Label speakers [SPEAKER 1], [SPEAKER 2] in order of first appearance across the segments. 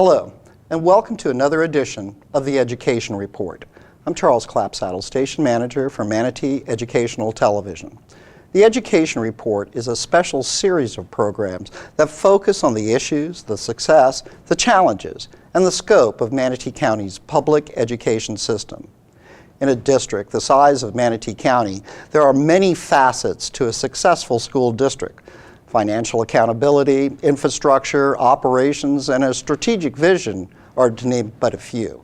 [SPEAKER 1] Hello, and welcome to another edition of the Education Report. I'm Charles Clapsaddle, Station Manager for Manatee Educational Television. The Education Report is a special series of programs that focus on the issues, the success, the challenges, and the scope of Manatee County's public education system. In a district the size of Manatee County, there are many facets to a successful school district. Financial accountability, infrastructure, operations, and a strategic vision are to name but a few.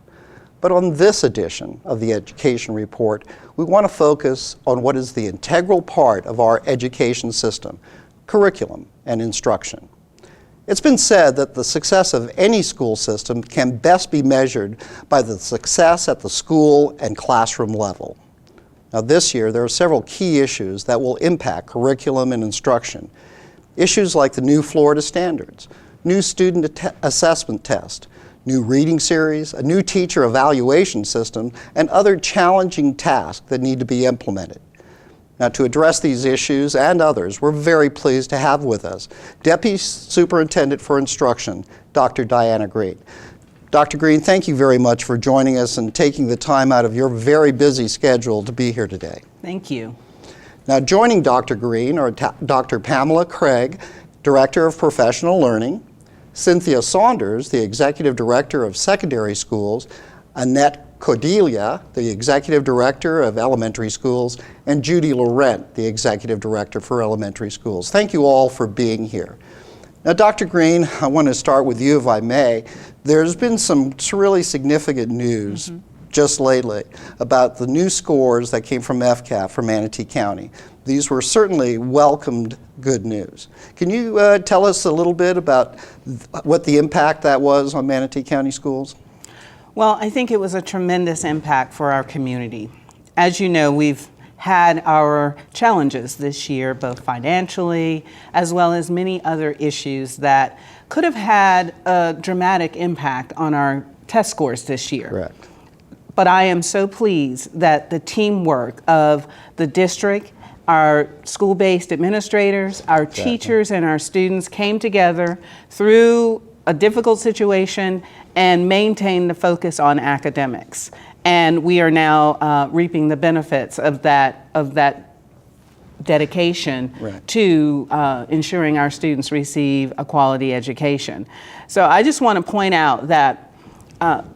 [SPEAKER 1] But on this edition of the Education Report, we want to focus on what is the integral part of our education system, curriculum and instruction. It's been said that the success of any school system can best be measured by the success at the school and classroom level. Now this year, there are several key issues that will impact curriculum and instruction. Issues like the new Florida standards, new student assessment test, new reading series, a new teacher evaluation system, and other challenging tasks that need to be implemented. Now, to address these issues and others, we're very pleased to have with us Deputy Superintendent for Instruction, Dr. Diana Green. Dr. Green, thank you very much for joining us and taking the time out of your very busy schedule to be here today.
[SPEAKER 2] Thank you.
[SPEAKER 1] Now, joining Dr. Green are Dr. Pamela Craig, Director of Professional Learning, Cynthia Saunders, the Executive Director of Secondary Schools, Annette Cordelia, the Executive Director of Elementary Schools, and Judy Laurent, the Executive Director for Elementary Schools. Thank you all for being here. Now, Dr. Green, I want to start with you, if I may. There's been some really significant news just lately about the new scores that came from FCAF for Manatee County. These were certainly welcomed good news. Can you tell us a little bit about what the impact that was on Manatee County schools?
[SPEAKER 2] Well, I think it was a tremendous impact for our community. As you know, we've had our challenges this year, both financially as well as many other issues that could have had a dramatic impact on our test scores this year.
[SPEAKER 1] Correct.
[SPEAKER 2] But I am so pleased that the teamwork of the district, our school-based administrators, our teachers, and our students came together through a difficult situation and maintained the focus on academics. And we are now reaping the benefits of that dedication to ensuring our students receive a quality education. So I just want to point out that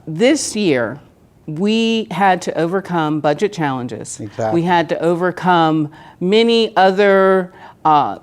[SPEAKER 2] this year, we had to overcome budget challenges.
[SPEAKER 1] Exactly.
[SPEAKER 2] We had to overcome many other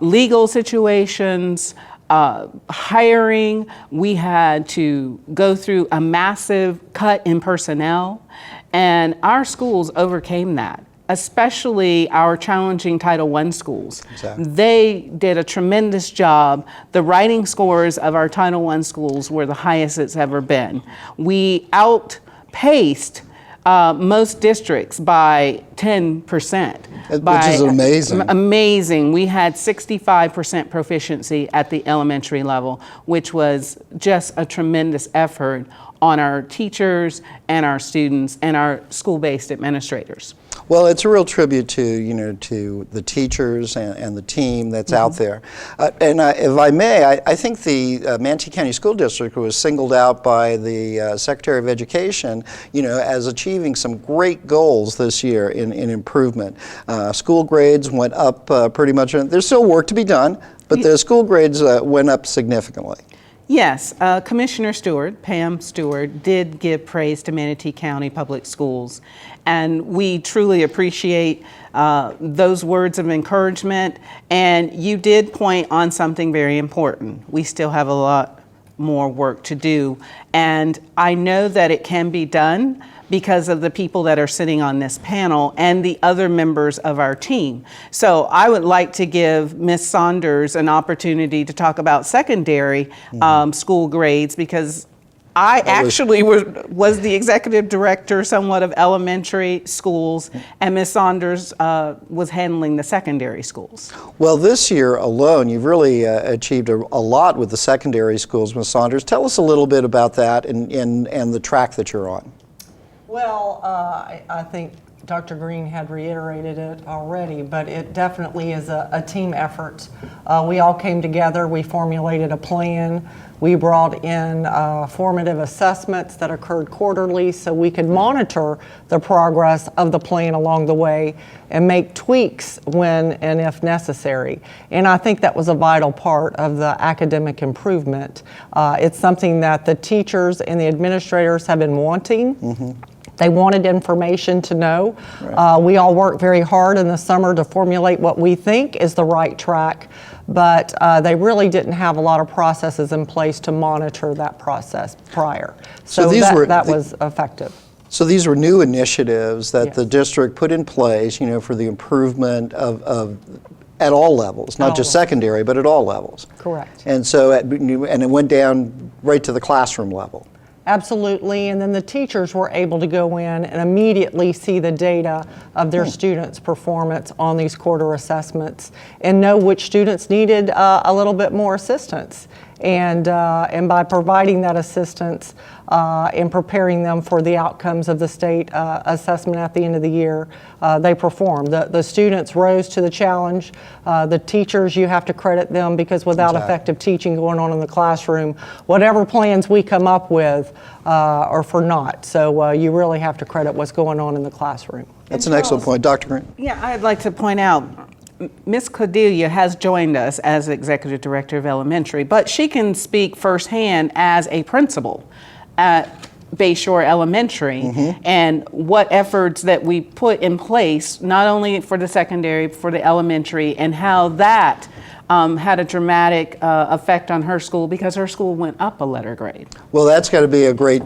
[SPEAKER 2] legal situations, hiring. We had to go through a massive cut in personnel, and our schools overcame that, especially our challenging Title I schools.
[SPEAKER 1] Exactly.
[SPEAKER 2] They did a tremendous job. The writing scores of our Title I schools were the highest it's ever been. We outpaced most districts by 10%.
[SPEAKER 1] Which is amazing.
[SPEAKER 2] Amazing. We had 65% proficiency at the elementary level, which was just a tremendous effort on our teachers and our students and our school-based administrators.
[SPEAKER 1] Well, it's a real tribute to, to the teachers and the team that's out there. And if I may, I think the Manatee County School District was singled out by the Secretary of Education, as achieving some great goals this year in improvement. School grades went up pretty much. There's still work to be done, but the school grades went up significantly.
[SPEAKER 2] Yes, Commissioner Stewart, Pam Stewart, did give praise to Manatee County Public Schools, and we truly appreciate those words of encouragement. And you did point on something very important. We still have a lot more work to do, and I know that it can be done because of the people that are sitting on this panel and the other members of our team. So I would like to give Ms. Saunders an opportunity to talk about secondary school grades, because I actually was the executive director somewhat of elementary schools, and Ms. Saunders was handling the secondary schools.
[SPEAKER 1] Well, this year alone, you've really achieved a lot with the secondary schools, Ms. Saunders. Tell us a little bit about that and the track that you're on.
[SPEAKER 3] Well, I think Dr. Green had reiterated it already, but it definitely is a team effort. We all came together, we formulated a plan, we brought in formative assessments that occurred quarterly so we could monitor the progress of the plan along the way and make tweaks when and if necessary. And I think that was a vital part of the academic improvement. It's something that the teachers and the administrators have been wanting. Mm-hmm. They wanted information to know. Right. We all worked very hard in the summer to formulate what we think is the right track, but they really didn't have a lot of processes in place to monitor that process prior. So that was effective.
[SPEAKER 1] So these were new initiatives that
[SPEAKER 3] Yes.
[SPEAKER 1] the district put in place, for the improvement of at all levels, not just secondary, but at all levels.
[SPEAKER 3] Correct.
[SPEAKER 1] And so, and it went down right to the classroom level.
[SPEAKER 3] Absolutely, and then the teachers were able to go in and immediately see the data of their students' performance on these quarter assessments and know which students needed a little bit more assistance. And by providing that assistance and preparing them for the outcomes of the state assessment at the end of the year, they performed. The students rose to the challenge. The teachers, you have to credit them, because without effective teaching going on in the classroom, whatever plans we come up with are for naught. So you really have to credit what's going on in the classroom.
[SPEAKER 1] That's an excellent point. Dr. Green?
[SPEAKER 2] Yeah, I'd like to point out, Ms. Cordelia has joined us as Executive Director of Elementary, but she can speak firsthand as a principal at Bayshore Elementary, and what efforts that we put in place, not only for the secondary, for the elementary, and how that had a dramatic effect on her school, because her school went up a letter grade.
[SPEAKER 1] Well, that's got to be a great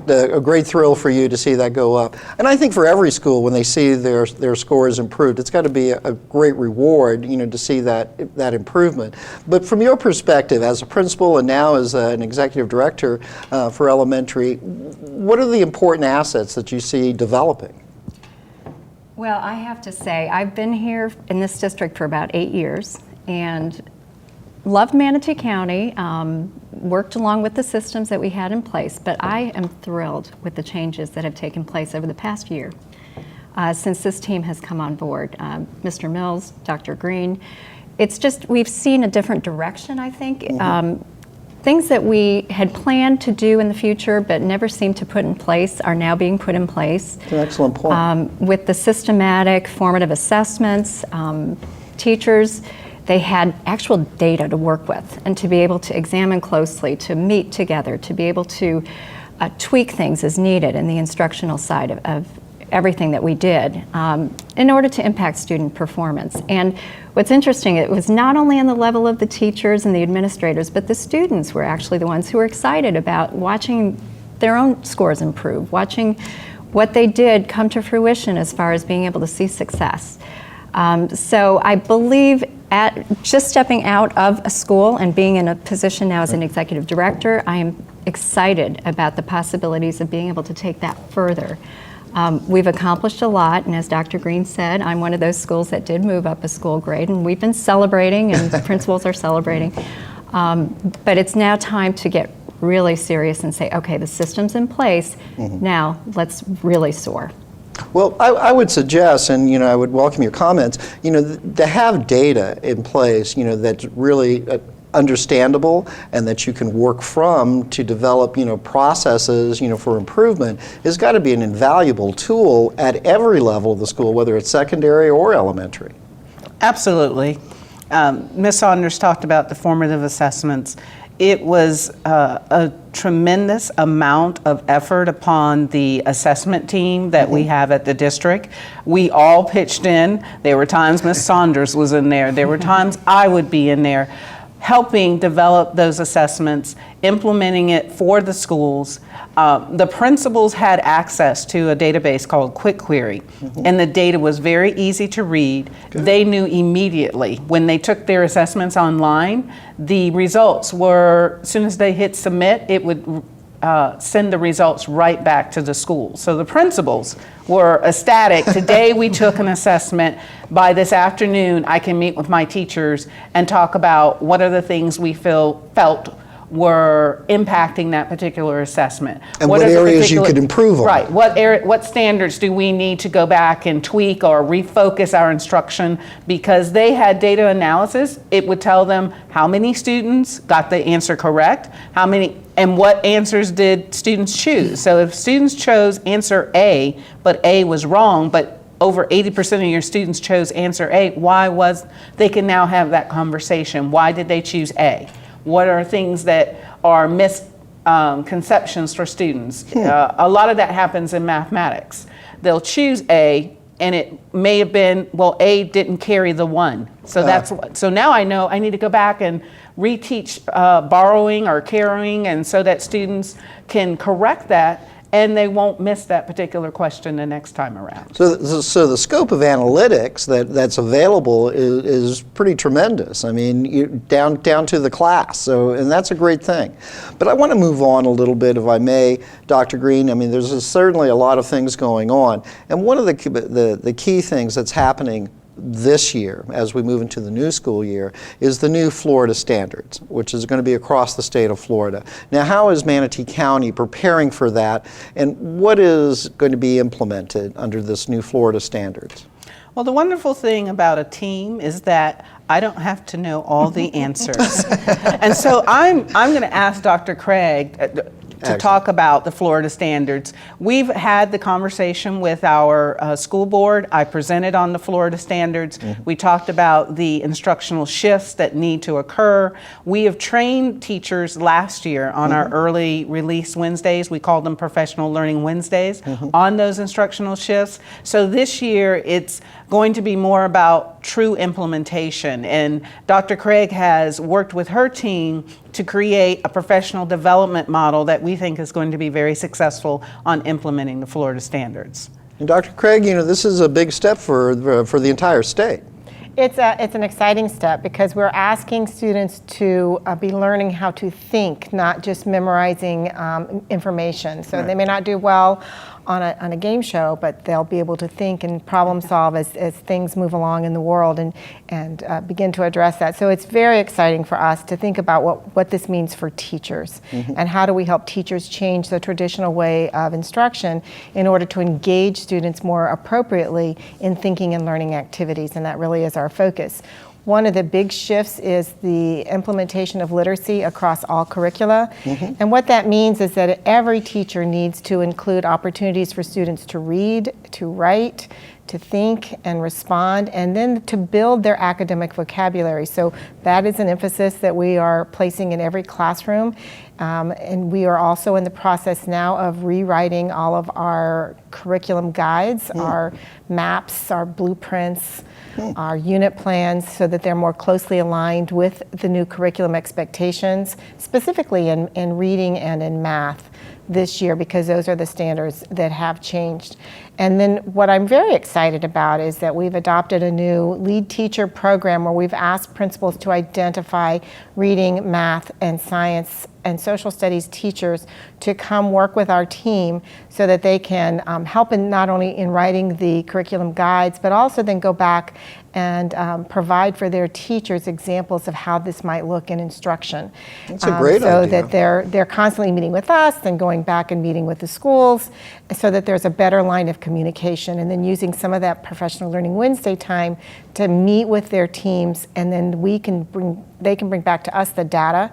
[SPEAKER 1] thrill for you to see that go up. And I think for every school, when they see their scores improved, it's got to be a great reward, to see that improvement. But from your perspective as a principal and now as an executive director for elementary, what are the important assets that you see developing?
[SPEAKER 4] Well, I have to say, I've been here in this district for about 8 years and loved Manatee County, worked along with the systems that we had in place, but I am thrilled with the changes that have taken place over the past year since this team has come on board. Mr. Mills, Dr. Green, it's just, we've seen a different direction, I think. Things that we had planned to do in the future but never seemed to put in place are now being put in place.
[SPEAKER 1] That's an excellent point.
[SPEAKER 4] With the systematic formative assessments, teachers, they had actual data to work with and to be able to examine closely, to meet together, to be able to tweak things as needed in the instructional side of everything that we did in order to impact student performance. And what's interesting, it was not only on the level of the teachers and the administrators, but the students were actually the ones who were excited about watching their own scores improve, watching what they did come to fruition as far as being able to see success. So I believe at just stepping out of a school and being in a position now as an executive director, I am excited about the possibilities of being able to take that further. We've accomplished a lot, and as Dr. Green said, I'm one of those schools that did move up a school grade, and we've been celebrating, and the principals are celebrating. But it's now time to get really serious and say, okay, the system's in place, now let's really soar.
[SPEAKER 1] Well, I would suggest, and I would welcome your comments, to have data in place, that's really understandable and that you can work from to develop, processes, for improvement, has got to be an invaluable tool at every level of the school, whether it's secondary or elementary.
[SPEAKER 2] Absolutely. Ms. Saunders talked about the formative assessments. It was a tremendous amount of effort upon the assessment team that we have at the district. We all pitched in. There were times Ms. Saunders was in there. There were times I would be in there, helping develop those assessments, implementing it for the schools. The principals had access to a database called Quick Query, and the data was very easy to read. Good. They knew immediately when they took their assessments online, the results were, as soon as they hit submit, it would send the results right back to the school. So the principals were ecstatic. Today we took an assessment. By this afternoon, I can meet with my teachers and talk about what are the things we felt were impacting that particular assessment.
[SPEAKER 1] And what
[SPEAKER 2] are the
[SPEAKER 1] areas you could improve on.
[SPEAKER 2] Right. What standards do we need to go back and tweak or refocus our instruction? Because they had data analysis, it would tell them how many students got the answer correct, how many, and what answers did students choose. So if students chose answer A, but A was wrong, but over 80% of your students chose answer A, they can now have that conversation. Why did they choose A? What are things that are misconceptions for students? A lot of that happens in mathematics. They'll choose A, and it may have been, well, A didn't carry the 1. So now I know I need to go back and reteach borrowing or carrying, and so that students can correct that and they won't miss that particular question the next time around.
[SPEAKER 1] So the scope of analytics that's available is pretty tremendous. I mean, down to the class. And that's a great thing. But I want to move on a little bit, if I may, Dr. Green. I mean, there's certainly a lot of things going on, and one of the key things that's happening this year, as we move into the new school year, is the new Florida standards, which is going to be across the state of Florida. Now, how is Manatee County preparing for that, and what is going to be implemented under this new Florida standards?
[SPEAKER 2] Well, the wonderful thing about a team is that I don't have to know all the answers. And so I'm going to ask Dr. Craig to talk about the Florida standards. We've had the conversation with our school board. I presented on the Florida standards. We talked about the instructional shifts that need to occur. We have trained teachers last year on our early release Wednesdays. We called them Professional Learning Wednesdays on those instructional shifts. So this year it's going to be more about true implementation. And Dr. Craig has worked with her team to create a professional development model that we think is going to be very successful on implementing the Florida standards.
[SPEAKER 1] And Dr. Craig, this is a big step for the entire state.
[SPEAKER 5] It's an exciting step because we're asking students to be learning how to think, not just memorizing information. So they may not do well on a game show, but they'll be able to think and problem solve as things move along in the world and begin to address that. So it's very exciting for us to think about what this means for teachers and how do we help teachers change the traditional way of instruction in order to engage students more appropriately in thinking and learning activities, and that really is our focus. One of the big shifts is the implementation of literacy across all curricula. And what that means is that every teacher needs to include opportunities for students to read, to write, to think and respond, and then to build their academic vocabulary. So that is an emphasis that we are placing in every classroom. And we are also in the process now of rewriting all of our curriculum guides, our maps, our blueprints, our unit plans, so that they're more closely aligned with the new curriculum expectations, specifically in reading and in math this year, because those are the standards that have changed. And then what I'm very excited about is that we've adopted a new lead teacher program where we've asked principals to identify reading, math, and science and social studies teachers to come work with our team so that they can help not only in writing the curriculum guides, but also then go back and provide for their teachers examples of how this might look in instruction.
[SPEAKER 1] That's a great
[SPEAKER 5] so
[SPEAKER 1] idea.
[SPEAKER 5] that they're constantly meeting with us, then going back and meeting with the schools, so that there's a better line of communication, and then using some of that Professional Learning Wednesday time to meet with their teams, and then they can bring back to us the data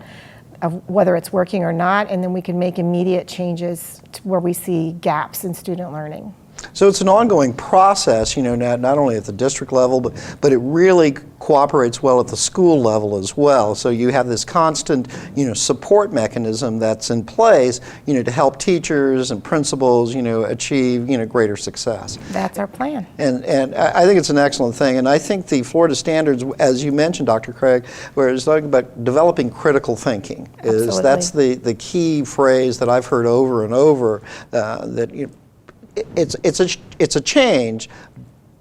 [SPEAKER 5] of whether it's working or not, and then we can make immediate changes to where we see gaps in student learning.
[SPEAKER 1] So it's an ongoing process, not only at the district level, but it really cooperates well at the school level as well. So you have this constant, support mechanism that's in place, to help teachers and principals, achieve, greater success.
[SPEAKER 5] That's our plan.
[SPEAKER 1] And I think it's an excellent thing. And I think the Florida standards, as you mentioned, Dr. Craig, where it's talking about developing critical thinking, that's the key phrase that I've heard over and over, that it's a change,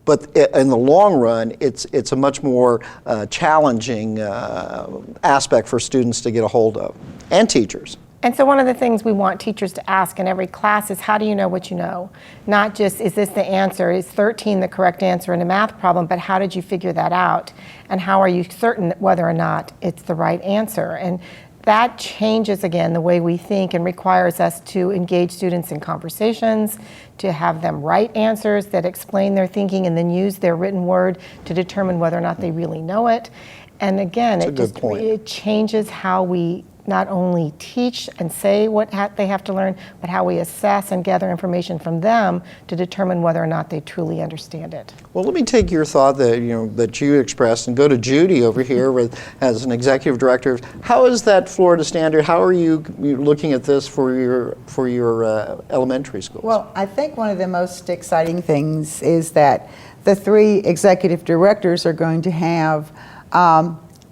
[SPEAKER 1] but in the long run, it's a much more challenging aspect for students to get a hold of, and teachers.
[SPEAKER 5] And so one of the things we want teachers to ask in every class is, how do you know what you know? Not just, is this the answer? Is 13 the correct answer in a math problem, but how did you figure that out? And how are you certain whether or not it's the right answer? And that changes again the way we think and requires us to engage students in conversations, to have them write answers that explain their thinking and then use their written word to determine whether or not they really know it. And again,
[SPEAKER 1] That's a good point.
[SPEAKER 5] it changes how we not only teach and say what they have to learn, but how we assess and gather information from them to determine whether or not they truly understand it.
[SPEAKER 1] Well, let me take your thought that you expressed and go to Judy over here as an executive director. How is that Florida standard? How are you looking at this for your elementary schools?
[SPEAKER 6] Well, I think one of the most exciting things is that the 3 executive directors are going to have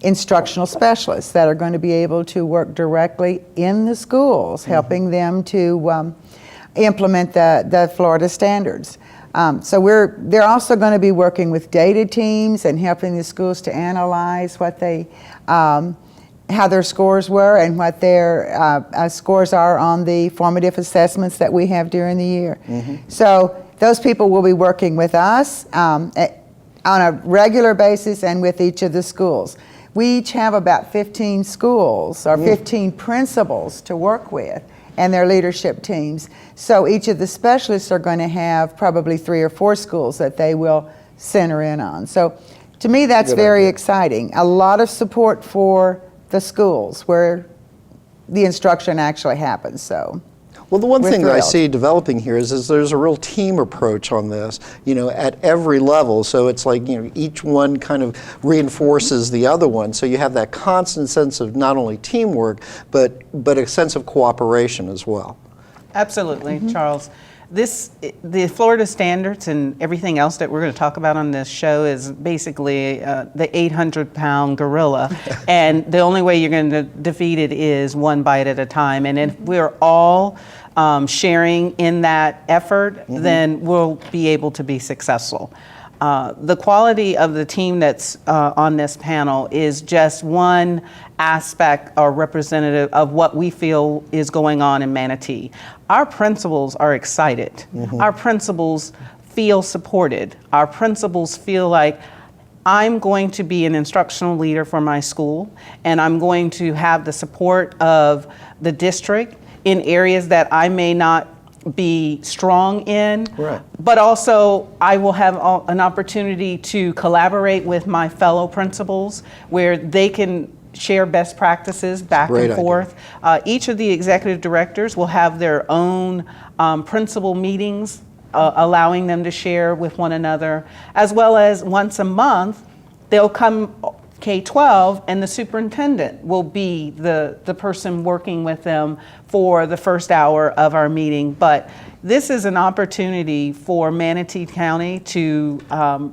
[SPEAKER 6] instructional specialists that are going to be able to work directly in the schools, helping them to implement the Florida standards. So they're also going to be working with data teams and helping the schools to analyze what how their scores were and what their scores are on the formative assessments that we have during the year. So those people will be working with us on a regular basis and with each of the schools. We each have about 15 schools or 15 principals to work with and their leadership teams. So each of the specialists are going to have probably 3 or 4 schools that they will center in on. So to me, that's
[SPEAKER 1] Good
[SPEAKER 6] very
[SPEAKER 1] idea.
[SPEAKER 6] exciting. A lot of support for the schools where the instruction actually happens. So.
[SPEAKER 1] Well, the one
[SPEAKER 6] We're
[SPEAKER 1] thing that I
[SPEAKER 6] thrilled.
[SPEAKER 1] see developing here is there's a real team approach on this, at every level. So it's like, each one kind of reinforces the other one. So you have that constant sense of not only teamwork, but a sense of cooperation as well.
[SPEAKER 2] Absolutely, Charles. The Florida standards and everything else that we're going to talk about on this show is basically the 800-pound gorilla, and the only way you're going to defeat it is one bite at a time. And if we're all sharing in that effort, then we'll be able to be successful. The quality of the team that's on this panel is just one aspect or representative of what we feel is going on in Manatee. Our principals are excited. Our principals feel supported. Our principals feel like I'm going to be an instructional leader for my school, and I'm going to have the support of the district in areas that I may not be strong in,
[SPEAKER 1] Right.
[SPEAKER 2] but also I will have an opportunity to collaborate with my fellow principals where they can share best practices back
[SPEAKER 1] Great
[SPEAKER 2] and
[SPEAKER 1] idea.
[SPEAKER 2] forth. Each of the executive directors will have their own principal meetings, allowing them to share with one another, as well as once a month, they'll come K-12 and the superintendent will be the person working with them for the first hour of our meeting. But this is an opportunity for Manatee County to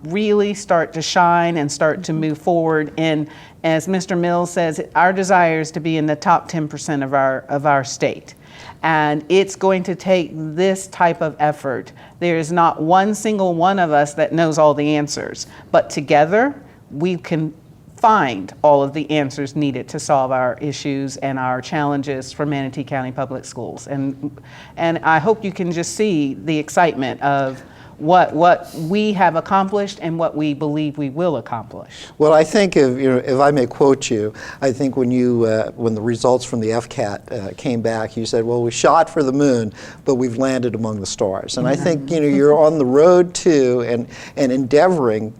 [SPEAKER 2] really start to shine and start to move forward. And as Mr. Mills says, our desire is to be in the top 10% of our state. And it's going to take this type of effort. There is not one single one of us that knows all the answers, but together we can find all of the answers needed to solve our issues and our challenges for Manatee County Public Schools. And I hope you can just see the excitement of what we have accomplished and what we believe we will accomplish.
[SPEAKER 1] Well, I think if I may quote you, I think when the results from the FCAT came back, you said, "Well, we shot for the moon, but we've landed among the stars." And I think you're on the road to and endeavoring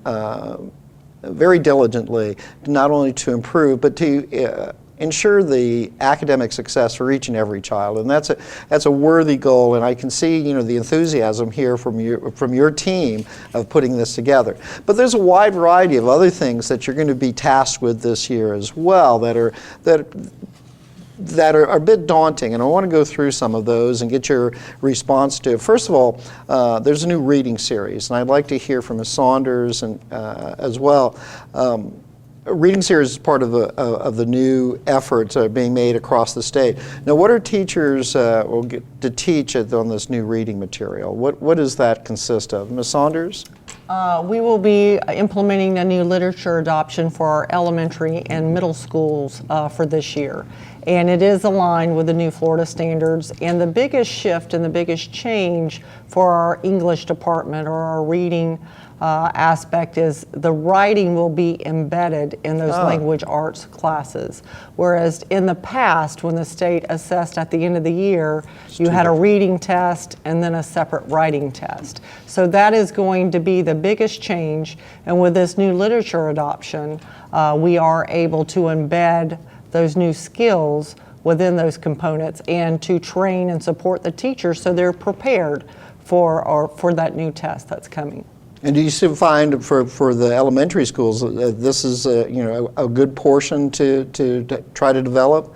[SPEAKER 1] very diligently, not only to improve, but to ensure the academic success for each and every child, and that's a worthy goal. And I can see the enthusiasm here from your team of putting this together. But there's a wide variety of other things that you're going to be tasked with this year as well that are a bit daunting, and I want to go through some of those and get your response to it. First of all, there's a new reading series, and I'd like to hear from Ms. Saunders and as well. A reading series is part of the new efforts being made across the state. Now, what are teachers will get to teach on this new reading material? What does that consist of? Ms. Saunders?
[SPEAKER 3] We will be implementing a new literature adoption for our elementary and middle schools for this year. And it is aligned with the new Florida standards. And the biggest shift and the biggest change for our English department or our reading aspect is the writing will be embedded in those language arts classes. Whereas in the past, when the state assessed at the end of the year, you had a reading test and then a separate writing test. So that is going to be the biggest change. And with this new literature adoption, we are able to embed those new skills within those components and to train and support the teachers so they're prepared for that new test that's coming.
[SPEAKER 1] And do you still find for the elementary schools, this is a good portion to try to develop?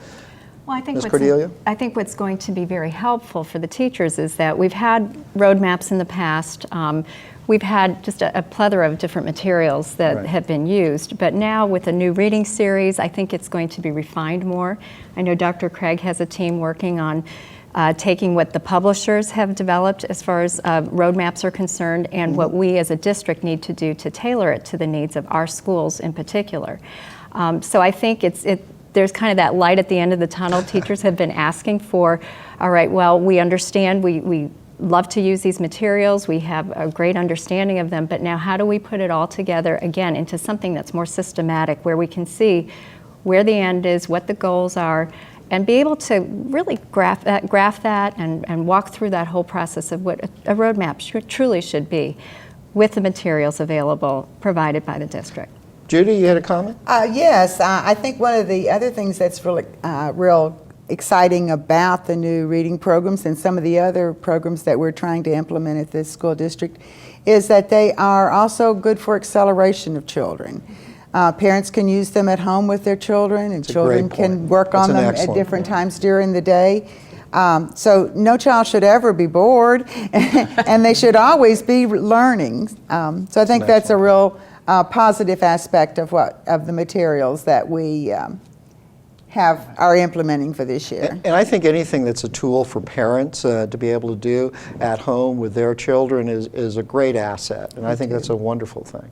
[SPEAKER 4] Well, I think
[SPEAKER 1] Ms. Cordelia?
[SPEAKER 4] what's going to be very helpful for the teachers is that we've had roadmaps in the past. We've had just a plethora of different materials that have been used, but now with a new reading series, I think it's going to be refined more. I know Dr. Craig has a team working on taking what the publishers have developed as far as roadmaps are concerned and what we as a district need to do to tailor it to the needs of our schools in particular. So I think there's kind of that light at the end of the tunnel. Teachers have been asking for, all right, well, we understand, we love to use these materials, we have a great understanding of them, but now how do we put it all together again into something that's more systematic, where we can see where the end is, what the goals are, and be able to really graph that and walk through that whole process of what a roadmap truly should be with the materials available provided by the district.
[SPEAKER 1] Judy, you had a comment?
[SPEAKER 6] Yes, I think one of the other things that's really real exciting about the new reading programs and some of the other programs that we're trying to implement at this school district is that they are also good for acceleration of children. Parents can use them at home with their children, and children can work on them at different times during the day. So no child should ever be bored, and they should always be learning. So I think that's a real positive aspect of the materials that we are implementing for this year.
[SPEAKER 1] And I think anything that's a tool for parents to be able to do at home with their children is a great asset, and I think that's a wonderful thing.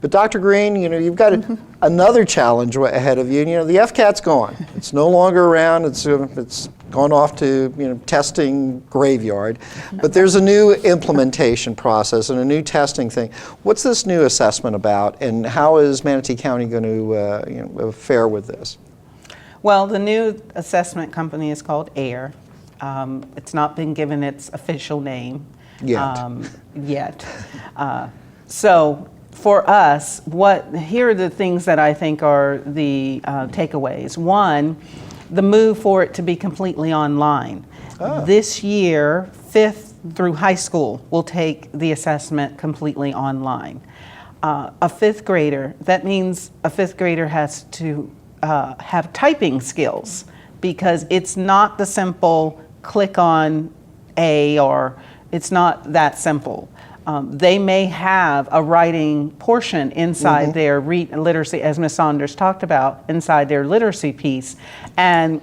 [SPEAKER 1] But Dr. Green, you've got another challenge ahead of you. The FCAT's gone. It's no longer around. It's gone off to testing graveyard. But there's a new implementation process and a new testing thing. What's this new assessment about, and how is Manatee County going to fare with this?
[SPEAKER 2] Well, the new assessment company is called AIR. It's not been given its official name yet. So for us, here are the things that I think are the takeaways. One, the move for it to be completely online. This year, 5th through high school will take the assessment completely online. A 5th grader, that means a 5th grader has to have typing skills, because it's not the simple click on A, or it's not that simple. They may have a writing portion inside their literacy, as Ms. Saunders talked about, inside their literacy piece, and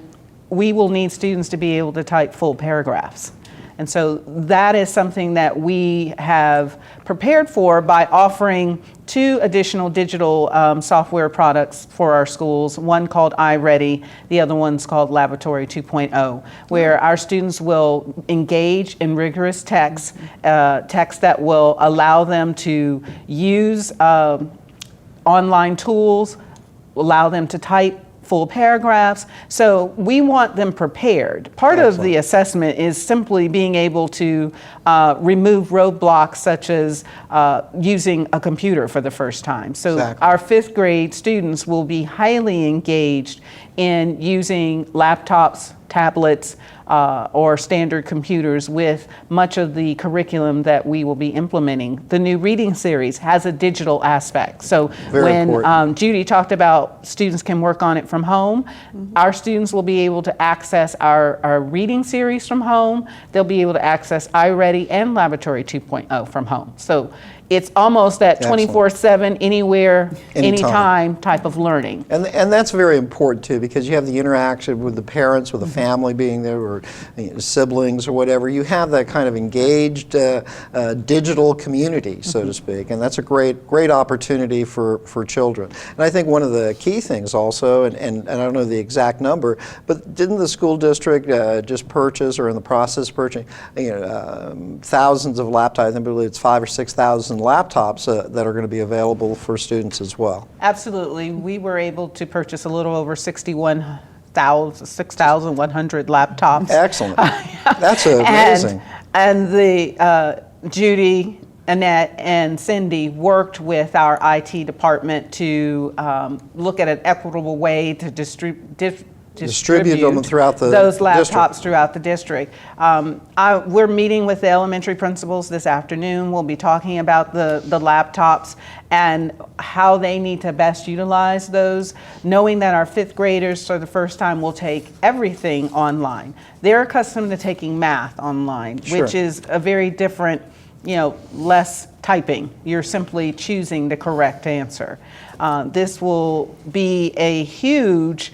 [SPEAKER 2] we will need students to be able to type full paragraphs. And so that is something that we have prepared for by offering 2 additional digital software products for our schools, one called iReady, the other one's called Laboratory 2.0, where our students will engage in rigorous text that will allow them to use online tools, allow them to type full paragraphs. So we want them prepared. Part of the assessment is simply being able to remove roadblocks, such as using a computer for the first time. So our 5th grade students will be highly engaged in using laptops, tablets, or standard computers with much of the curriculum that we will be implementing. The new reading series has a digital aspect. So when Judy talked about students can work on it from home, our students will be able to access our reading series from home. They'll be able to access iReady and Laboratory 2.0 from home. So it's almost that 24/7, anywhere, anytime type of learning.
[SPEAKER 1] And that's very important too, because you have the interaction with the parents, with the family being there, or siblings or whatever. You have that kind of engaged digital community, so to speak, and that's a great opportunity for children. And I think one of the key things also, and I don't know the exact number, but didn't the school district just purchase, or in the process of purchasing, thousands of laptops? I believe it's 5,000 or 6,000 laptops that are going to be available for students as well.
[SPEAKER 2] Absolutely. We were able to purchase a little over 6,100 laptops.
[SPEAKER 1] Excellent. That's amazing.
[SPEAKER 2] And the Judy, Annette, and Cindy worked with our IT department to look at an equitable way to distribute
[SPEAKER 1] them throughout the
[SPEAKER 2] those laptops
[SPEAKER 1] district.
[SPEAKER 2] throughout the district. We're meeting with the elementary principals this afternoon. We'll be talking about the laptops and how they need to best utilize those, knowing that our fifth graders for the first time will take everything online. They're accustomed to taking math online, which
[SPEAKER 1] Sure.
[SPEAKER 2] is a very different, less typing. You're simply choosing the correct answer. This will be a huge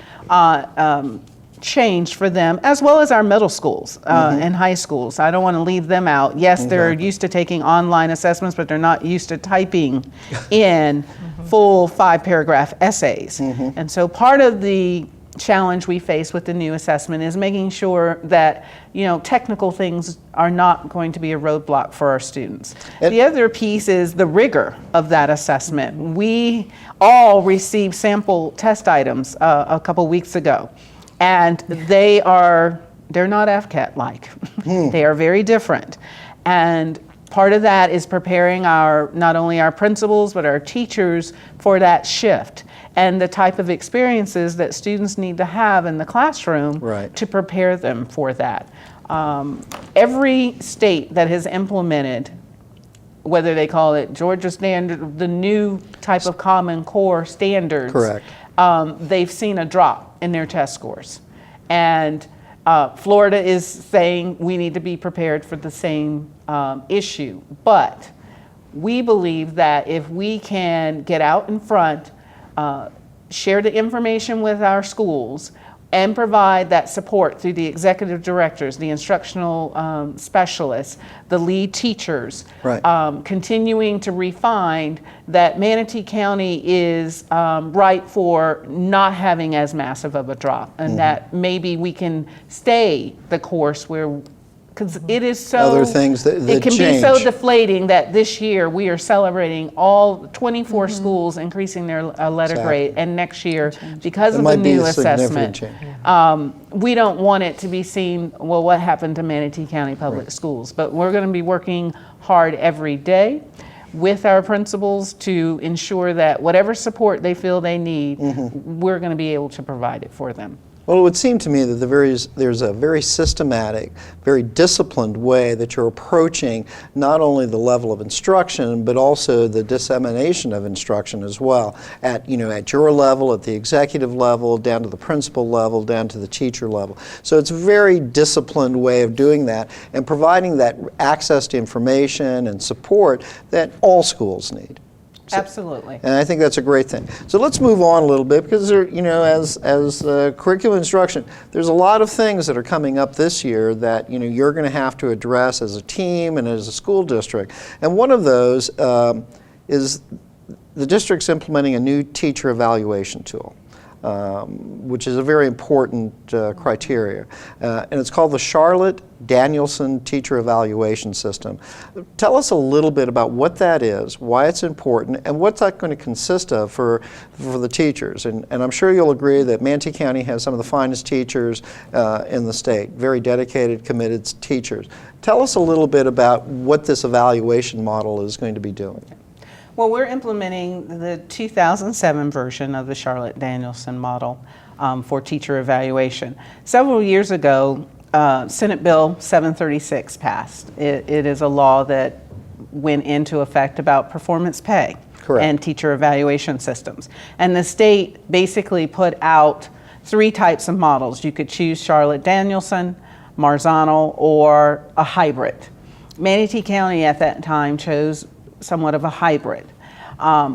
[SPEAKER 2] change for them, as well as our middle schools and high schools. I don't want to leave them out. Yes, they're used to taking online assessments, but they're not used to typing in full 5-paragraph essays. And so part of the challenge we face with the new assessment is making sure that technical things are not going to be a roadblock for our students. The other piece is the rigor of that assessment. We all received sample test items a couple weeks ago, and they're not FCAT-like. They are very different. And part of that is preparing not only our principals, but our teachers for that shift and the type of experiences that students need to have in the classroom to prepare them for that. Every state that has implemented, whether they call it Georgia standard, the new type of Common Core standards, they've seen a drop in their test scores. And Florida is saying we need to be prepared for the same issue. But we believe that if we can get out in front, share the information with our schools, and provide that support through the executive directors, the instructional specialists, the lead teachers, continuing to refine that Manatee County is right for not having as massive of a drop, and that maybe we can stay the course where, because it is so,
[SPEAKER 1] other things that
[SPEAKER 2] it can
[SPEAKER 1] change.
[SPEAKER 2] be so deflating that this year we are celebrating all 24 schools increasing their letter grade, and next year, because of the new assessment, we don't want it to be seen, well, what happened to Manatee County Public Schools? But we're going to be working hard every day with our principals to ensure that whatever support they feel they need, we're going to be able to provide it for them.
[SPEAKER 1] Well, it would seem to me that there's a very systematic, very disciplined way that you're approaching not only the level of instruction, but also the dissemination of instruction as well, at your level, at the executive level, down to the principal level, down to the teacher level. So it's a very disciplined way of doing that and providing that access to information and support that all schools need.
[SPEAKER 2] Absolutely.
[SPEAKER 1] And I think that's a great thing. So let's move on a little bit, because there, as curriculum instruction, there's a lot of things that are coming up this year that you're going to have to address as a team and as a school district. And one of those is the district's implementing a new teacher evaluation tool, which is a very important criteria. And it's called the Charlotte Danielson Teacher Evaluation System. Tell us a little bit about what that is, why it's important, and what's that going to consist of for the teachers. And I'm sure you'll agree that Manatee County has some of the finest teachers in the state, very dedicated, committed teachers. Tell us a little bit about what this evaluation model is going to be doing.
[SPEAKER 2] Well, we're implementing the 2007 version of the Charlotte Danielson model for teacher evaluation. Several years ago, Senate Bill 736 passed. It is a law that went into effect about performance pay and teacher evaluation systems. And the state basically put out 3 types of models. You could choose Charlotte Danielson, Marzano, or a hybrid. Manatee County at that time chose somewhat of a hybrid.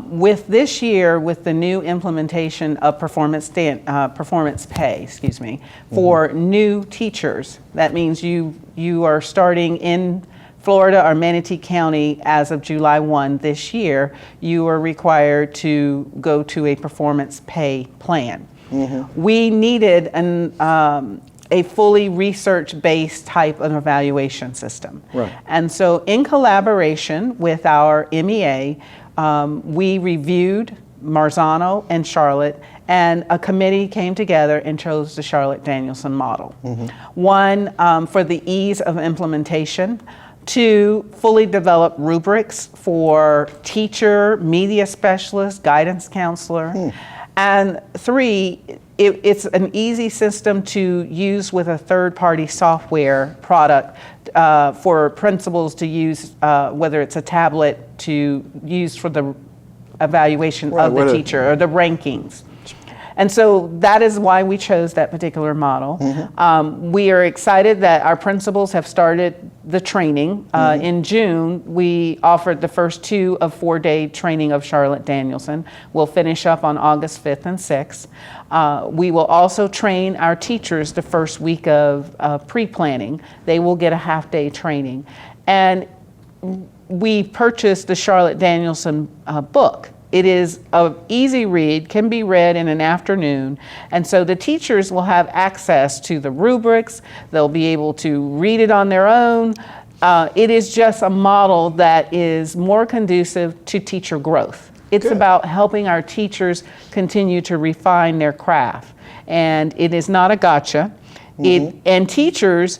[SPEAKER 2] With this year, with the new implementation of performance pay, for new teachers, that means you are starting in Florida or Manatee County as of July 1 this year, you are required to go to a performance pay plan. We needed a fully research-based type of evaluation system.
[SPEAKER 1] Right.
[SPEAKER 2] And so in collaboration with our MEA, we reviewed Marzano and Charlotte, and a committee came together and chose the Charlotte Danielson model. One, for the ease of implementation. Two, fully developed rubrics for teacher, media specialist, guidance counselor. And three, it's an easy system to use with a third-party software product for principals to use, whether it's a tablet to use for the evaluation of the teacher or the rankings. And so that is why we chose that particular model. We are excited that our principals have started the training. In June, we offered the first 2 of 4-day training of Charlotte Danielson. We'll finish up on August 5th and 6th. We will also train our teachers the first week of pre-planning. They will get a half-day training. And we purchased the Charlotte Danielson book. It is an easy read, can be read in an afternoon, and so the teachers will have access to the rubrics. They'll be able to read it on their own. It is just a model that is more conducive to teacher growth. It's about helping our teachers continue to refine their craft, and it is not a gotcha. And teachers,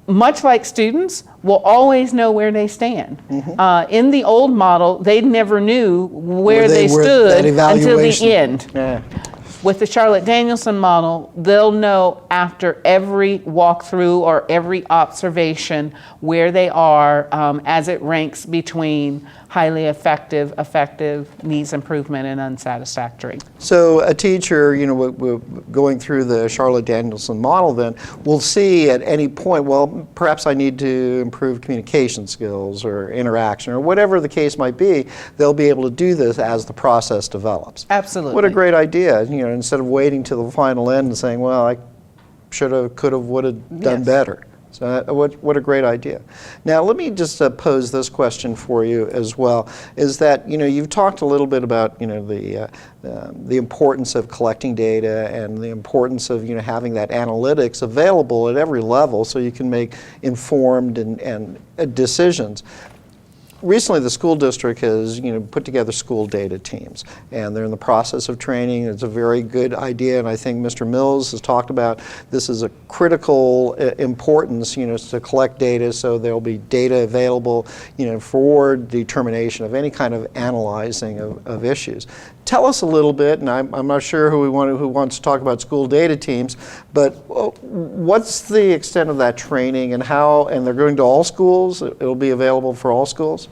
[SPEAKER 2] much like students, will always know where they stand. In the old model, they never knew where they stood until the end. With the Charlotte Danielson model, they'll know after every walkthrough or every observation where they are as it ranks between highly effective, needs improvement, and unsatisfactory.
[SPEAKER 1] So a teacher, going through the Charlotte Danielson model then, will see at any point, well, perhaps I need to improve communication skills or interaction or whatever the case might be. They'll be able to do this as the process develops.
[SPEAKER 2] Absolutely.
[SPEAKER 1] What a great idea, instead of waiting till the final end and saying, well, I should have, could have, would have done better. So what a great idea. Now let me just pose this question for you as well, is that you've talked a little bit about the importance of collecting data and the importance of having that analytics available at every level so you can make informed and decisions. Recently, the school district has put together school data teams, and they're in the process of training. It's a very good idea, and I think Mr. Mills has talked about this is a critical importance, to collect data so there'll be data available, for determination of any kind of analyzing of issues. Tell us a little bit, and I'm not sure who wants to talk about school data teams, but what's the extent of that training and how? And they're going to all schools. It'll be available for all schools.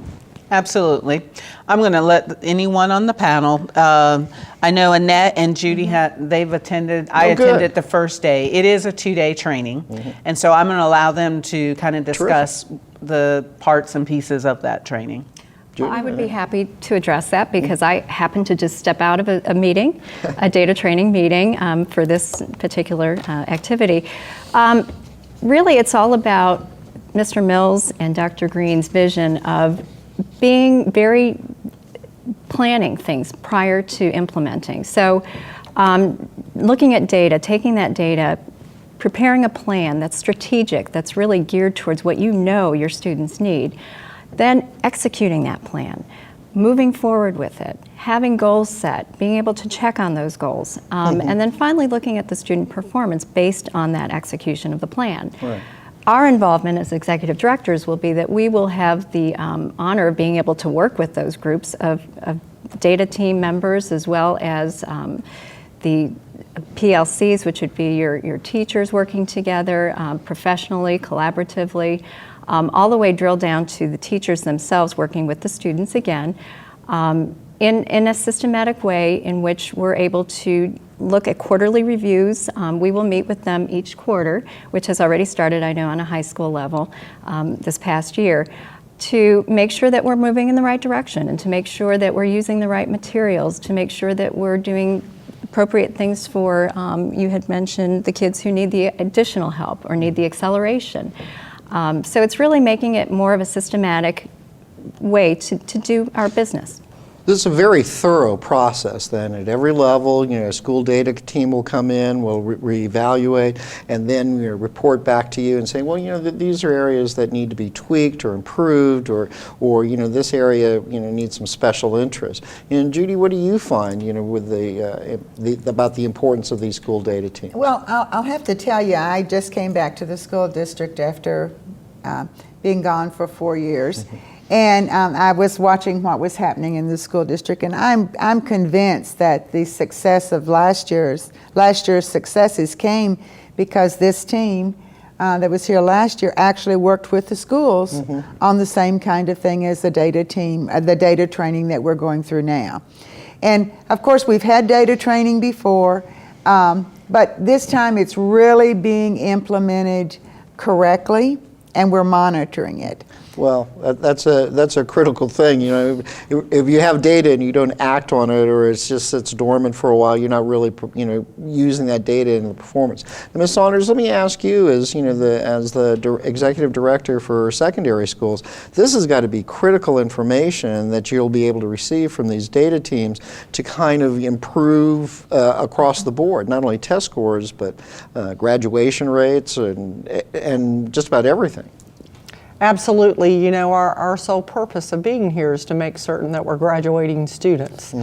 [SPEAKER 2] Absolutely. I'm going to let anyone on the panel. I know Annette and Judy they've attended. I attended the first day. It is a 2-day training, and so I'm going to allow them to kind of discuss the parts and pieces of that training.
[SPEAKER 4] Well, I would be happy to address that because I happened to just step out of a meeting, a data training meeting for this particular activity. Really, it's all about Mr. Mills and Dr. Green's vision of being very planning things prior to implementing. So looking at data, taking that data, preparing a plan that's strategic, that's really geared towards what your students need, then executing that plan, moving forward with it, having goals set, being able to check on those goals, and then finally looking at the student performance based on that execution of the plan.
[SPEAKER 1] Right.
[SPEAKER 4] Our involvement as executive directors will be that we will have the honor of being able to work with those groups of data team members as well as the PLCs, which would be your teachers working together professionally, collaboratively, all the way drilled down to the teachers themselves working with the students again in a systematic way in which we're able to look at quarterly reviews. We will meet with them each quarter, which has already started, I know, on a high school level this past year, to make sure that we're moving in the right direction and to make sure that we're using the right materials, to make sure that we're doing appropriate things for, you had mentioned the kids who need the additional help or need the acceleration. So it's really making it more of a systematic way to do our business.
[SPEAKER 1] This is a very thorough process then at every level. A school data team will come in, will reevaluate, and then report back to you and say, well, these are areas that need to be tweaked or improved, or this area, needs some special interest. And Judy, what do you find, with about the importance of these school data teams?
[SPEAKER 6] Well, I'll have to tell you, I just came back to the school district after being gone for 4 years. And I was watching what was happening in the school district, and I'm convinced that the success of last year's successes came because this team that was here last year actually worked with the schools on the same kind of thing as the data team, the data training that we're going through now. And of course, we've had data training before, but this time it's really being implemented correctly, and we're monitoring it.
[SPEAKER 1] Well, that's a critical thing. If you have data and you don't act on it, or it's dormant for a while, you're not really using that data in the performance. And Ms. Saunders, let me ask you, as the executive director for secondary schools, this has got to be critical information that you'll be able to receive from these data teams to kind of improve across the board, not only test scores but graduation rates and just about everything.
[SPEAKER 3] Absolutely. Our sole purpose of being here is to make certain that we're graduating students.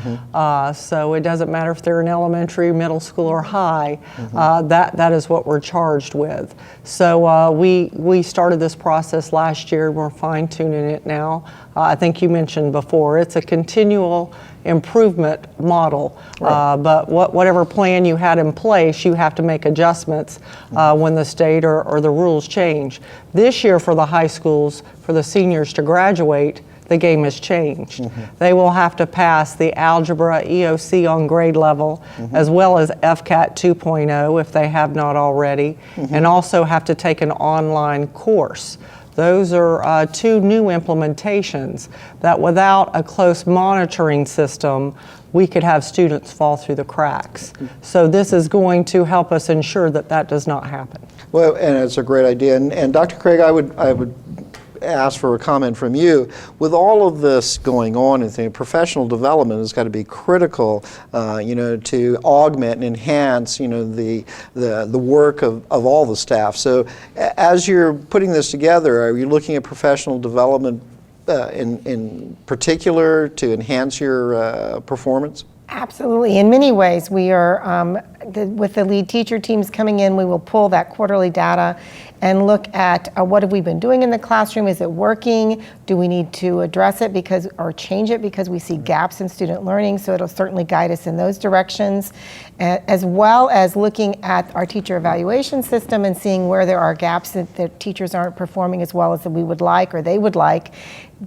[SPEAKER 3] So it doesn't matter if they're in elementary, middle school, or high. That is what we're charged with. So we started this process last year. We're fine-tuning it now. I think you mentioned before, it's a continual improvement model. Right. But whatever plan you had in place, you have to make adjustments when the state or the rules change. This year for the high schools, for the seniors to graduate, the game has changed. They will have to pass the algebra EOC on grade level, as well as FCAT 2.0 if they have not already, and also have to take an online course. Those are two new implementations that without a close monitoring system, we could have students fall through the cracks. So this is going to help us ensure that that does not happen.
[SPEAKER 1] Well, and it's a great idea. And Dr. Craig, I would ask for a comment from you. With all of this going on, I think professional development has got to be critical, to augment and enhance, the work of all the staff. So, as you're putting this together, are you looking at professional development in particular to enhance your performance?
[SPEAKER 5] Absolutely. In many ways, we are, with the lead teacher teams coming in, we will pull that quarterly data and look at what have we been doing in the classroom. Is it working? Do we need to address it or change it because we see gaps in student learning? So it'll certainly guide us in those directions, as well as looking at our teacher evaluation system and seeing where there are gaps that the teachers aren't performing as well as we would like or they would like.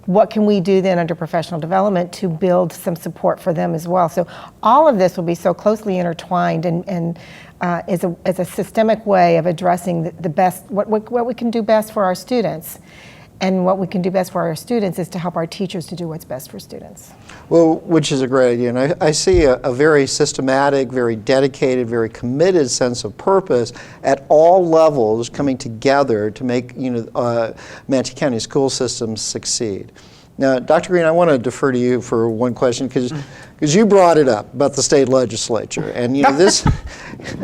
[SPEAKER 5] What can we do then under professional development to build some support for them as well? So all of this will be so closely intertwined and is a systemic way of addressing the best, what we can do best for our students. And what we can do best for our students is to help our teachers to do what's best for students.
[SPEAKER 1] Well, which is a great idea. And I see a very systematic, very dedicated, very committed sense of purpose at all levels coming together to make Manatee County school systems succeed. Now, Dr. Green, I want to defer to you for one question because you brought it up about the state legislature, and this.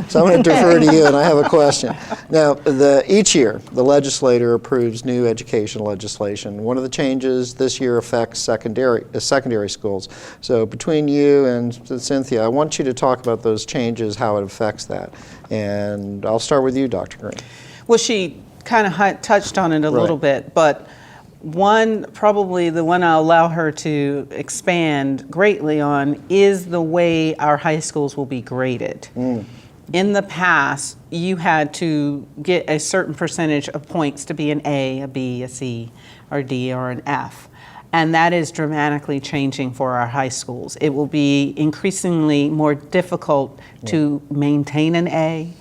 [SPEAKER 1] So I'm going to defer to you, and I have a question. Now, each year the legislature approves new education legislation. One of the changes this year affects secondary schools. So between you and Cynthia, I want you to talk about those changes, how it affects that, and I'll start with you, Dr. Green.
[SPEAKER 2] Well, she kind of touched on it a little bit, but probably the one I'll allow her to expand greatly on is the way our high schools will be graded. In the past, you had to get a certain percentage of points to be an A, a B, a C, or a D, or an F. And that is dramatically changing for our high schools. It will be increasingly more difficult to maintain an A,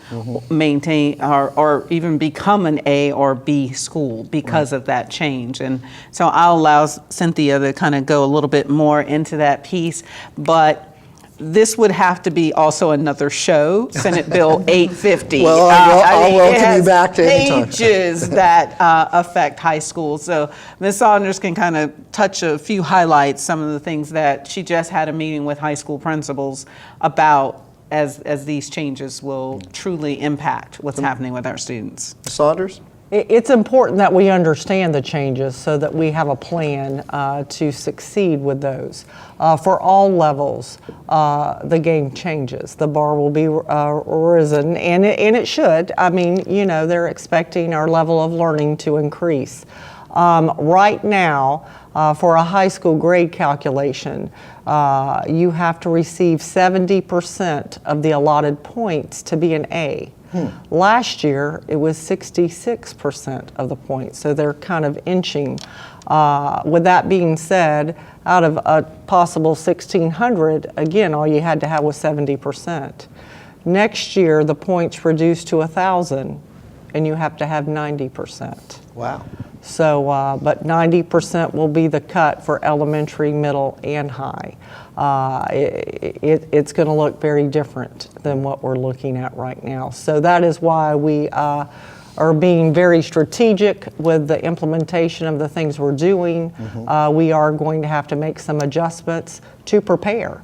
[SPEAKER 2] maintain or even become an A or B school because of that change. And so I'll allow Cynthia to kind of go a little bit more into that piece. But this would have to be also another show, Senate Bill 850.
[SPEAKER 1] Well, I'll
[SPEAKER 2] it
[SPEAKER 1] welcome you
[SPEAKER 2] has
[SPEAKER 1] back to any time.
[SPEAKER 2] pages that affect high school. So Ms. Saunders can kind of touch a few highlights, some of the things that she just had a meeting with high school principals about as these changes will truly impact what's happening with our students.
[SPEAKER 1] Saunders?
[SPEAKER 3] It's important that we understand the changes so that we have a plan to succeed with those. For all levels, the game changes. The bar will be risen, and it should. I mean, you know, they're expecting our level of learning to increase. Right now, for a high school grade calculation, you have to receive 70% of the allotted points to be an A. Last year, it was 66% of the points, so they're kind of inching. With that being said, out of a possible 1,600, again, all you had to have was 70%. Next year, the points reduced to 1,000, and you have to have 90%.
[SPEAKER 1] Wow.
[SPEAKER 3] So, but 90% will be the cut for elementary, middle, and high. It's going to look very different than what we're looking at right now. So that is why we are being very strategic with the implementation of the things we're doing. We are going to have to make some adjustments to prepare.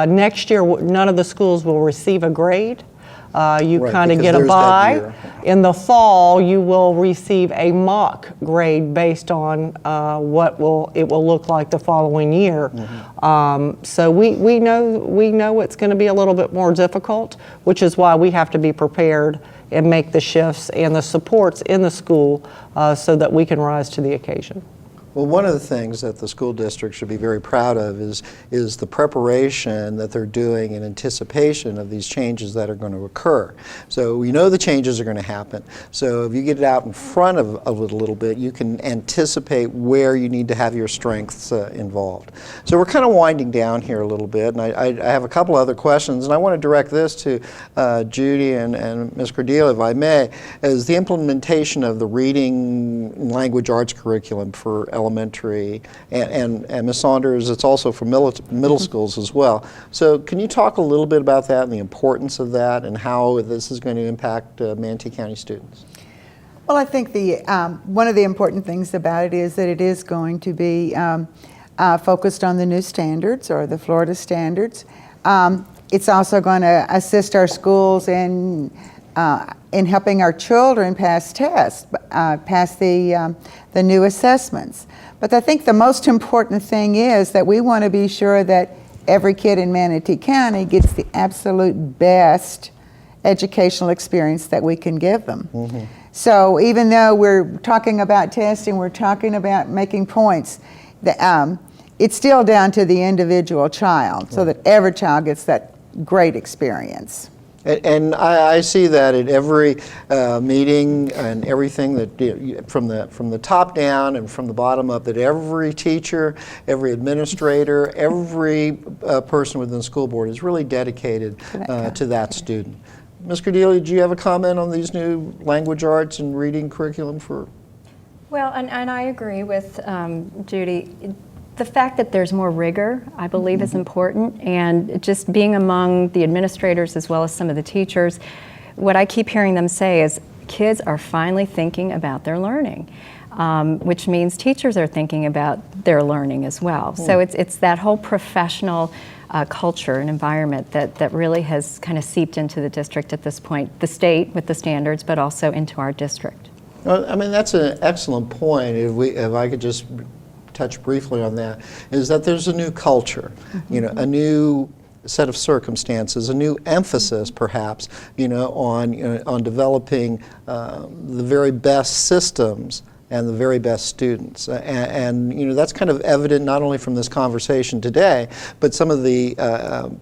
[SPEAKER 3] Next year, none of the schools will receive a grade. You
[SPEAKER 1] Right,
[SPEAKER 3] kind of
[SPEAKER 1] because
[SPEAKER 3] get a
[SPEAKER 1] there's that
[SPEAKER 3] bye.
[SPEAKER 1] year.
[SPEAKER 3] In the fall, you will receive a mock grade based on what it will look like the following year. So we know it's going to be a little bit more difficult, which is why we have to be prepared and make the shifts and the supports in the school so that we can rise to the occasion.
[SPEAKER 1] Well, one of the things that the school district should be very proud of is the preparation that they're doing in anticipation of these changes that are going to occur. So we know the changes are going to happen. So if you get it out in front of it a little bit, you can anticipate where you need to have your strengths involved. So we're kind of winding down here a little bit, and I have a couple other questions, and I want to direct this to Judy and Ms. Cordelia, if I may, as the implementation of the reading and language arts curriculum for elementary, and Ms. Saunders, it's also for middle schools as well. So can you talk a little bit about that and the importance of that and how this is going to impact Manatee County students?
[SPEAKER 6] Well, I think one of the important things about it is that it is going to be focused on the new standards, or the Florida standards. It's also going to assist our schools in helping our children pass tests, pass the new assessments. But I think the most important thing is that we want to be sure that every kid in Manatee County gets the absolute best educational experience that we can give them. So even though we're talking about testing, we're talking about making points, it's still down to the individual child, so that every child gets that great experience.
[SPEAKER 1] And I see that at every meeting and everything that from the top down and from the bottom up, that every teacher, every administrator, every person within the school board is really dedicated to that student. Ms. Cordelia, do you have a comment on these new language arts and reading curriculum for?
[SPEAKER 4] Well, and I agree with Judy. The fact that there's more rigor, I believe, is important, and just being among the administrators as well as some of the teachers, what I keep hearing them say is kids are finally thinking about their learning, which means teachers are thinking about their learning as well. So it's that whole professional culture and environment that really has kind of seeped into the district at this point, the state with the standards, but also into our district.
[SPEAKER 1] Well, I mean, that's an excellent point. If I could just touch briefly on that, is that there's a new culture, a new set of circumstances, a new emphasis perhaps, on developing the very best systems and the very best students. And that's kind of evident not only from this conversation today, but some of the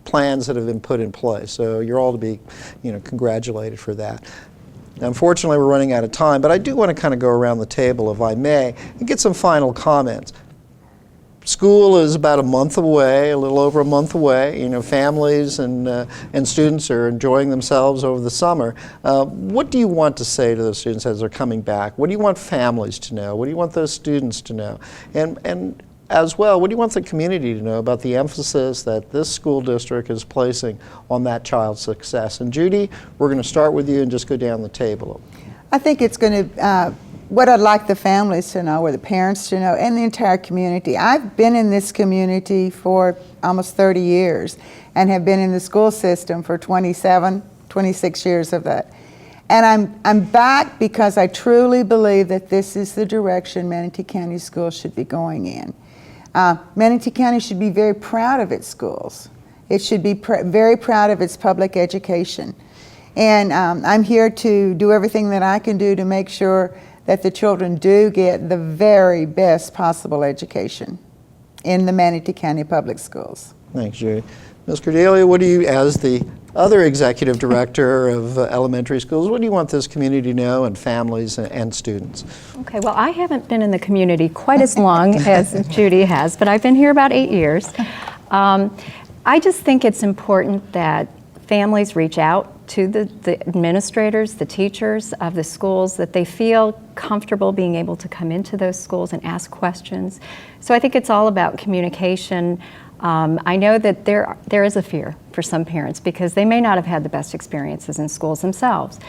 [SPEAKER 1] plans that have been put in place. So you're all to be, congratulated for that. Unfortunately, we're running out of time, but I do want to kind of go around the table, if I may, and get some final comments. School is about a month away, a little over a month away. Families and students are enjoying themselves over the summer. What do you want to say to those students as they're coming back? What do you want families to know? What do you want those students to know? And as well, what do you want the community to know about the emphasis that this school district is placing on that child's success? And Judy, we're going to start with you and just go down the table.
[SPEAKER 6] I think it's going to, what I'd like the families to know, or the parents to know, and the entire community. I've been in this community for almost 30 years and have been in the school system for 26 years of that. And I'm back because I truly believe that this is the direction Manatee County Schools should be going in. Manatee County should be very proud of its schools. It should be very proud of its public education. And I'm here to do everything that I can do to make sure that the children do get the very best possible education in the Manatee County Public Schools.
[SPEAKER 1] Thanks, Judy. Ms. Cordelia, what do you, as the other executive director of elementary schools, what do you want this community to know, and families and students?
[SPEAKER 4] Okay, well, I haven't been in the community quite as long as Judy has, but I've been here about 8 years. I just think it's important that families reach out to the administrators, the teachers of the schools, that they feel comfortable being able to come into those schools and ask questions. So I think it's all about communication. I know that there is a fear for some parents because they may not have had the best experiences in schools themselves.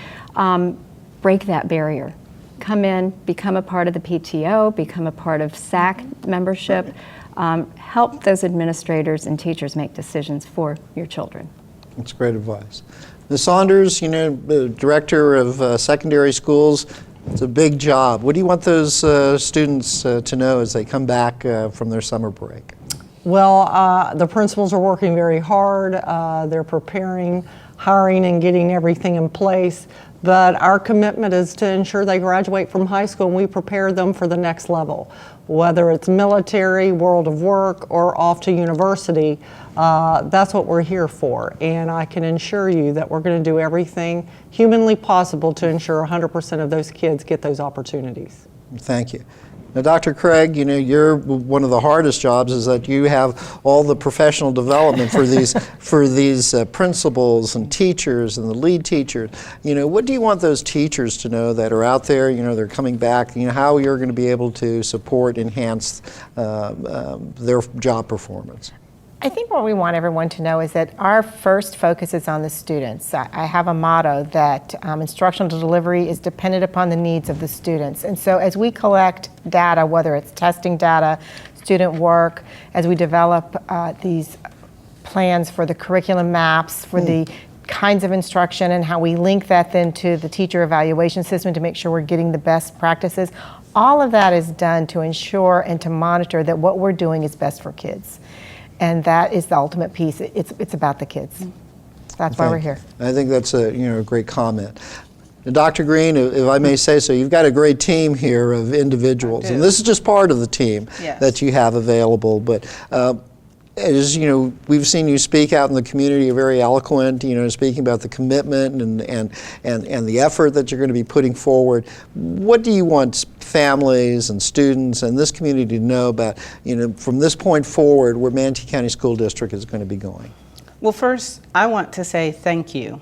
[SPEAKER 4] Break that barrier. Come in, become a part of the PTO, become a part of SAC membership. Help those administrators and teachers make decisions for your children.
[SPEAKER 1] That's great advice. Ms. Saunders, you know, the director of secondary schools, it's a big job. What do you want those students to know as they come back from their summer break?
[SPEAKER 3] Well, the principals are working very hard. They're preparing, hiring, and getting everything in place. But our commitment is to ensure they graduate from high school and we prepare them for the next level. Whether it's military, world of work, or off to university, that's what we're here for. And I can assure you that we're going to do everything humanly possible to ensure 100% of those kids get those opportunities.
[SPEAKER 1] Thank you. Now, Dr. Craig, you know, one of the hardest jobs is that you have all the professional development for these principals and teachers and the lead teachers. You know, what do you want those teachers to know that are out there? You know, they're coming back. You know, how you're going to be able to support, enhance their job performance.
[SPEAKER 5] I think what we want everyone to know is that our first focus is on the students. I have a motto that instructional delivery is dependent upon the needs of the students. And so as we collect data, whether it's testing data, student work, as we develop these plans for the curriculum maps, for the kinds of instruction and how we link that then to the teacher evaluation system to make sure we're getting the best practices, all of that is done to ensure and to monitor that what we're doing is best for kids. And that is the ultimate piece. It's about the kids. That's why we're here.
[SPEAKER 1] I think that's a great comment. Now, Dr. Green, if I may say so, you've got a great team here of individuals, and this is just part of the team that you have available. But as you know, we've seen you speak out in the community. You're very eloquent. You know, speaking about the commitment and the effort that you're going to be putting forward. What do you want families and students and this community to know about, you know, from this point forward, where Manatee County School District is going to be going?
[SPEAKER 2] Well, first, I want to say thank you.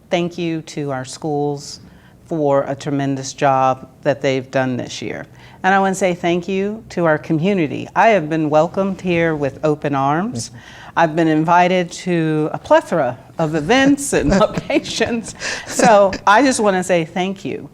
[SPEAKER 2] Thank you to our schools for a tremendous job that they've done this year. And I want to say thank you to our community. I have been welcomed here with open arms. I've been invited to a plethora of events and locations. So I just want to say thank you.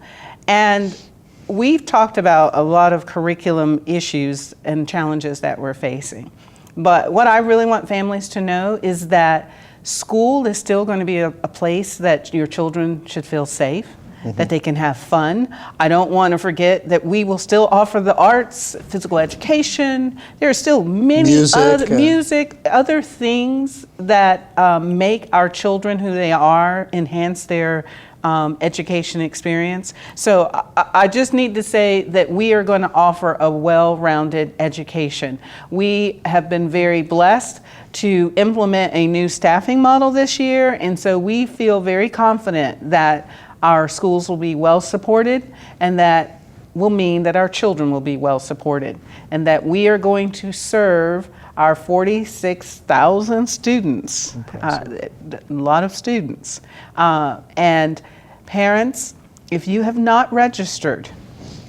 [SPEAKER 2] And we've talked about a lot of curriculum issues and challenges that we're facing. But what I really want families to know is that school is still going to be a place that your children should feel safe, that they can have fun. I don't want to forget that we will still offer the arts, physical education. There are still many other things that make our children who they are, enhance their education experience. So I just need to say that we are going to offer a well-rounded education. We have been very blessed to implement a new staffing model this year, and so we feel very confident that our schools will be well supported, and that will mean that our children will be well supported, and that we are going to serve our 46,000 students, a lot of students. And parents, if you have not registered,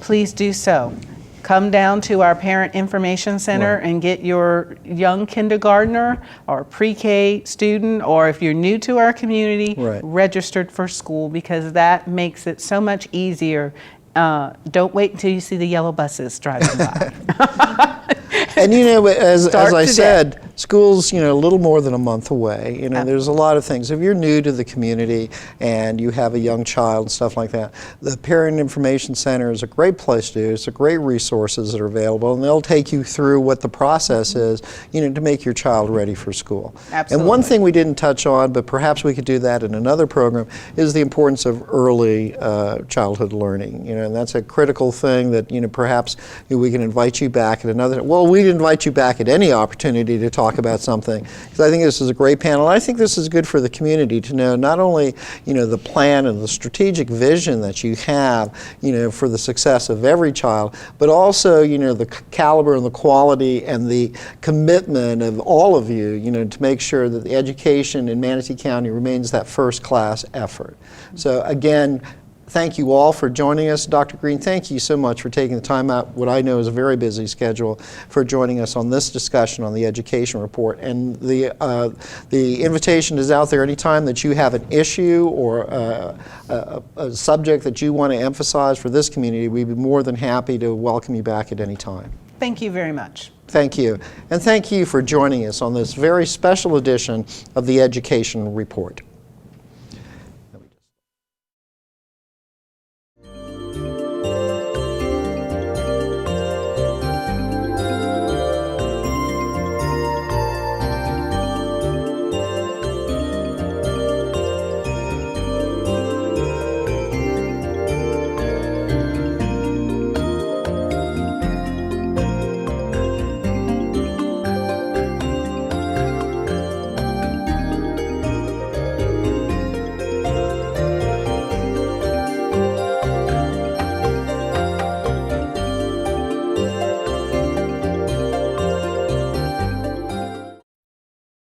[SPEAKER 2] please do so. come down to our Parent Information Center and get your young kindergartner or pre-K student, or if you're new to our community,
[SPEAKER 1] Right.
[SPEAKER 2] registered for school, because that makes it so much easier. Don't wait until you see the yellow buses driving by.
[SPEAKER 1] And as
[SPEAKER 2] Start
[SPEAKER 1] I
[SPEAKER 2] today.
[SPEAKER 1] said, school's a little more than a month away. There's a lot of things. If you're new to the community and you have a young child and stuff like that, the Parent Information Center is a great place to do. It's a great resources that are available, and they'll take you through what the process is, to make your child ready for school.
[SPEAKER 2] Absolutely.
[SPEAKER 1] And one thing we didn't touch on, but perhaps we could do that in another program, is the importance of early childhood learning. And that's a critical thing that perhaps we can invite you back at another. Well, we'd invite you back at any opportunity to talk about something, because I think this is a great panel. I think this is good for the community to know not only the plan and the strategic vision that you have for the success of every child, but also the caliber and the quality and the commitment of all of you to make sure that the education in Manatee County remains that first-class effort. So again, thank you all for joining us. Dr. Green, thank you so much for taking the time out, what I know is a very busy schedule, for joining us on this discussion on the education report. And the invitation is out there anytime that you have an issue or a subject that you want to emphasize for this community. We'd be more than happy to welcome you back at any time.
[SPEAKER 2] Thank you very much.
[SPEAKER 1] Thank you. And thank you for joining us on this very special edition of the Education Report.